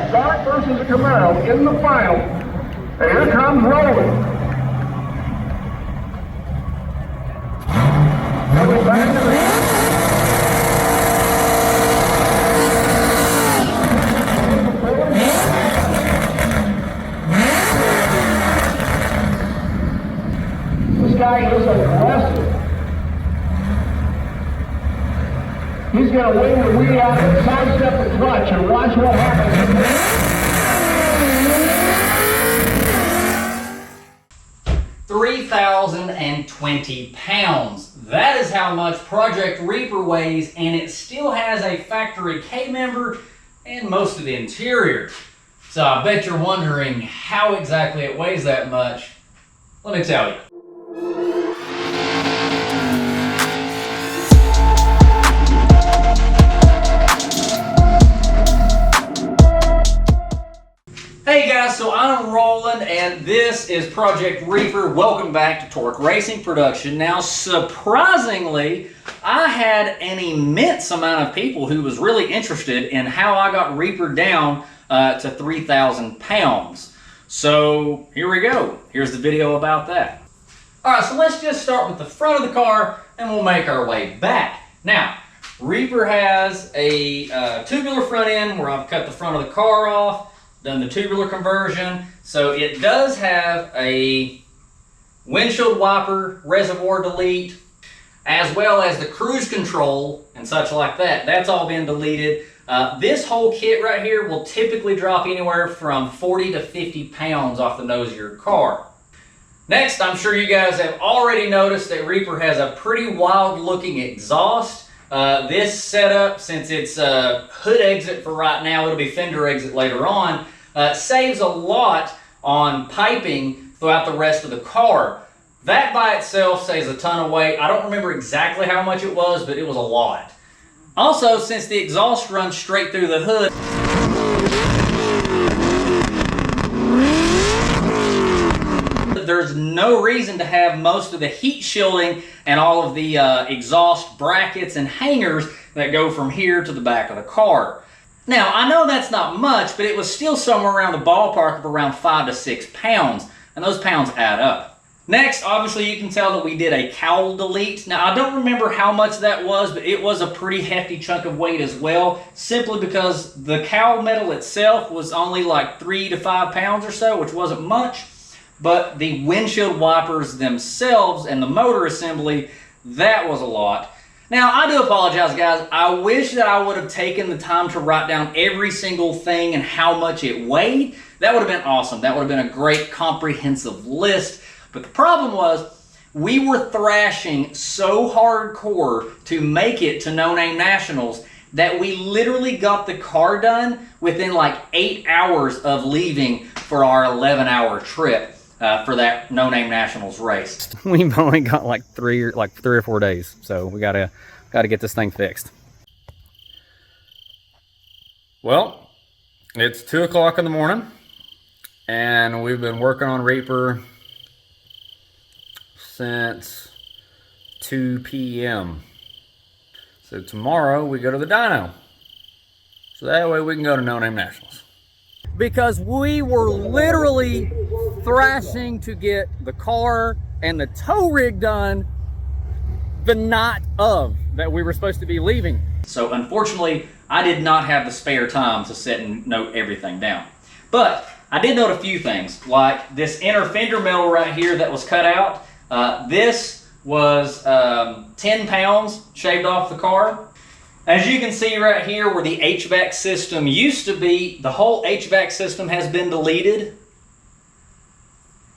Start versus a Camaro in the final. And here comes rolling. Coming back to the This guy is aggressive. He's going to wing the wheel out and sidestep the clutch and watch what happens. 3,020 pounds. That is how much Project Reaper weighs, and it still has a factory K-member and most of the interior. So I bet you're wondering how exactly it weighs that much. Let me tell you. Hey guys, so I'm Roland and this is Project Reaper. Welcome back to Torque Racing Production. Now surprisingly, I had an immense amount of people who was really interested in how I got Reaper down to 3,000 pounds. So here we go. Here's the video about that. Alright, so let's just start with the front of the car and we'll make our way back. Now, Reaper has a tubular front end where I've cut the front of the car off, done the tubular conversion, so it does have a windshield wiper reservoir delete, as well as the cruise control and such like that. That's all been deleted. This whole kit right here will typically drop anywhere from 40 to 50 pounds off the nose of your car. Next, I'm sure you guys have already noticed that Reaper has a pretty wild looking exhaust. This setup, since it's a hood exit for right now, it'll be fender exit later on, saves a lot on piping throughout the rest of the car. That by itself saves a ton of weight. I don't remember exactly how much it was, but it was a lot. Also, since the exhaust runs straight through the hood, there's no reason to have most of the heat shielding and all of the exhaust brackets and hangers that go from here to the back of the car. Now, I know that's not much, but it was still somewhere around the ballpark of around 5 to 6 pounds, and those pounds add up. Next, obviously you can tell that we did a cowl delete. Now, I don't remember how much that was, but it was a pretty hefty chunk of weight as well, simply because the cowl metal itself was only like 3 to 5 pounds or so, which wasn't much, but the windshield wipers themselves and the motor assembly, that was a lot. Now, I do apologize, guys. I wish that I would have taken the time to write down every single thing and how much it weighed. That would have been awesome. That would have been a great comprehensive list. But the problem was, we were thrashing so hardcore to make it to No Name Nationals that we literally got the car done within like 8 hours of leaving for our 11-hour trip for that No Name Nationals race. We've only got like three or 4 days, so we gotta get this thing fixed. Well, it's 2 o'clock in the morning, and we've been working on Reaper since 2 p.m. So tomorrow we go to the dyno, so that way we can go to No Name Nationals. Because we were literally thrashing to get the car and the tow rig done the night of that we were supposed to be leaving. So unfortunately, I did not have the spare time to sit and note everything down. But I did note a few things, like this inner fender metal right here that was cut out. This was 10 pounds shaved off the car. As you can see right here where the HVAC system used to be, the whole HVAC system has been deleted.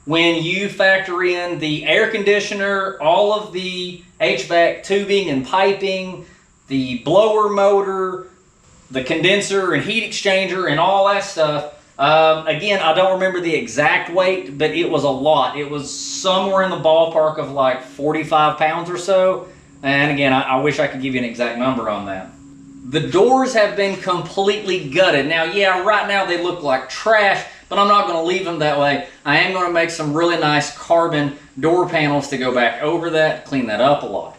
When you factor in the air conditioner, all of the HVAC tubing and piping, the blower motor, the condenser and heat exchanger and all that stuff. Again, I don't remember the exact weight, but it was a lot. It was somewhere in the ballpark of like 45 pounds or so. And again, I wish I could give you an exact number on that. The doors have been completely gutted. Now, yeah, right now they look like trash, but I'm not going to leave them that way. I am going to make some really nice carbon door panels to go back over that, clean that up a lot.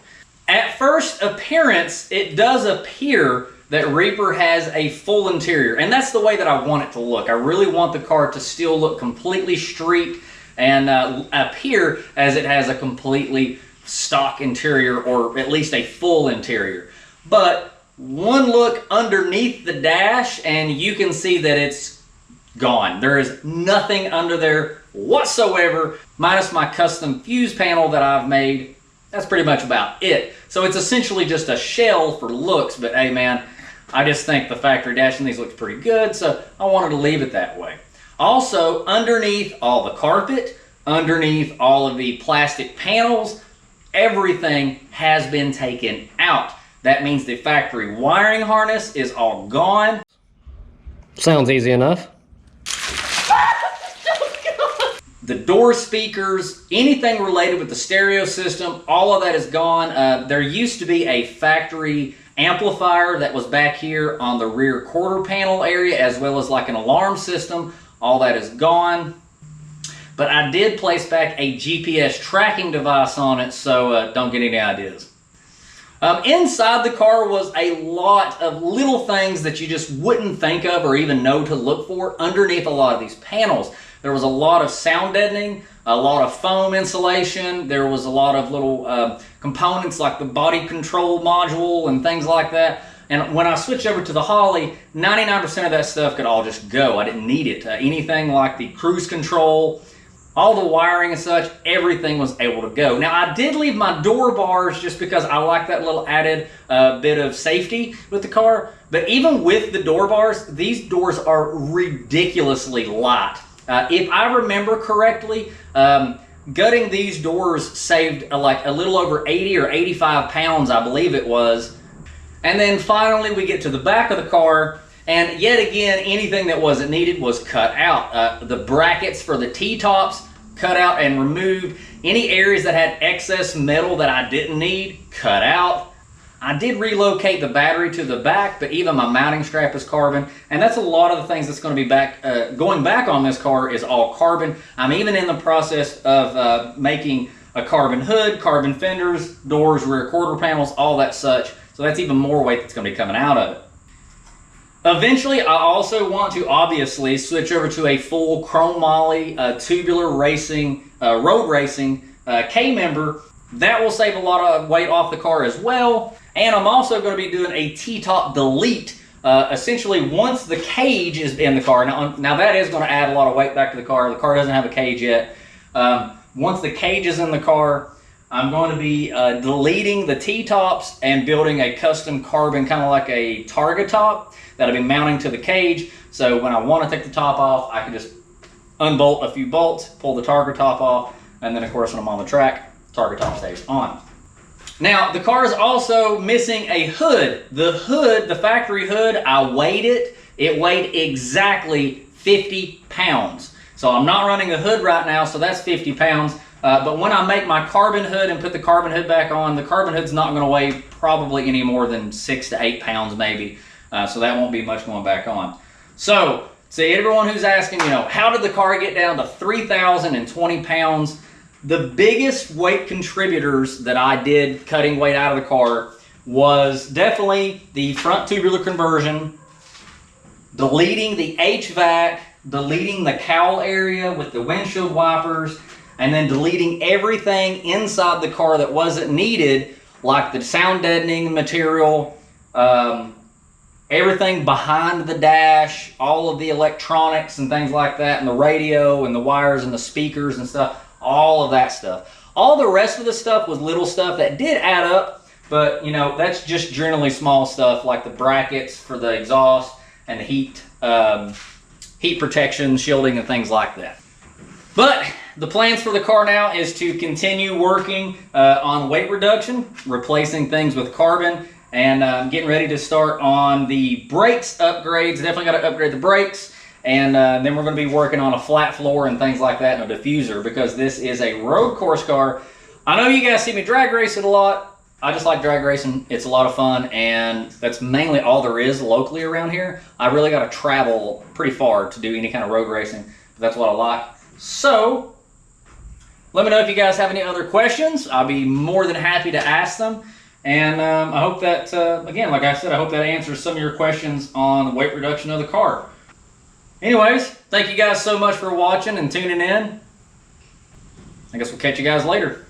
At first appearance, it does appear that Reaper has a full interior, and that's the way that I want it to look. I really want the car to still look completely street and appear as it has a completely stock interior, or at least a full interior. But one look underneath the dash and you can see that it's gone. There is nothing under there whatsoever, minus my custom fuse panel that I've made. That's pretty much about it. So it's essentially just a shell for looks, but hey man, I just think the factory dash in these looks pretty good, so I wanted to leave it that way. Also, underneath all the carpet, underneath all of the plastic panels, everything has been taken out. That means the factory wiring harness is all gone. Sounds easy enough. The door speakers, anything related with the stereo system, all of that is gone. There used to be a factory amplifier that was back here on the rear quarter panel area, as well as like an alarm system. All that is gone. But I did place back a GPS tracking device on it, so don't get any ideas. Inside the car was a lot of little things that you just wouldn't think of or even know to look for underneath a lot of these panels. There was a lot of sound deadening, a lot of foam insulation. There was a lot of little components like the body control module and things like that. And when I switched over to the Holly, 99% of that stuff could all just go. I didn't need it. Anything like the cruise control, all the wiring and such, everything was able to go. Now, I did leave my door bars just because I like that little added bit of safety with the car. But even with the door bars, these doors are ridiculously light. If I remember correctly, gutting these doors saved like a little over 80 or 85 pounds, I believe it was. And then finally we get to the back of the car, and yet again, anything that wasn't needed was cut out. The brackets for the T-tops, cut out and removed. Any areas that had excess metal that I didn't need, cut out. I did relocate the battery to the back, but even my mounting strap is carbon, and that's a lot of the things that's going to be going back on this car is all carbon. I'm even in the process of making a carbon hood, carbon fenders, doors, rear quarter panels, all that such. So that's even more weight that's going to be coming out of it. Eventually, I also want to obviously switch over to a full chrome moly tubular racing, road racing K-member. That will save a lot of weight off the car as well. And I'm also going to be doing a T-top delete. Essentially, once the cage is in the car, now that is going to add a lot of weight back to the car. The car doesn't have a cage yet. Once the cage is in the car, I'm going to be deleting the T-tops and building a custom carbon, kind of like a Targa top, that'll be mounting to the cage. So when I want to take the top off, I can just unbolt a few bolts, pull the Targa top off, and then of course when I'm on the track, Targa top stays on. Now, the car is also missing a hood. The hood, the factory hood, I weighed it. It weighed exactly 50 pounds. So I'm not running the hood right now, so that's 50 pounds. But when I make my carbon hood and put the carbon hood back on, the carbon hood's not going to weigh probably any more than 6 to 8 pounds maybe. So that won't be much going back on. So, see, everyone who's asking, how did the car get down to 3,020 pounds? The biggest weight contributors that I did cutting weight out of the car was definitely the front tubular conversion, deleting the HVAC, deleting the cowl area with the windshield wipers, and then deleting everything inside the car that wasn't needed, like the sound deadening material, everything behind the dash, all of the electronics and things like that, and the radio and the wires and the speakers and stuff. All of that stuff. All the rest of the stuff was little stuff that did add up, but that's just generally small stuff like the brackets for the exhaust and the heat protection, shielding, and things like that. But the plans for the car now is to continue working on weight reduction, replacing things with carbon, and getting ready to start on the brakes upgrades. Definitely got to upgrade the brakes. And then we're going to be working on a flat floor and things like that, and a diffuser, because this is a road course car. I know you guys see me drag race it a lot. I just like drag racing. It's a lot of fun, and that's mainly all there is locally around here. I really got to travel pretty far to do any kind of road racing. That's what I like. So, let me know if you guys have any other questions. I'll be more than happy to ask them. And I hope that, again, like I said, I hope that answers some of your questions on weight reduction of the car. Anyways, thank you guys so much for watching and tuning in. I guess we'll catch you guys later.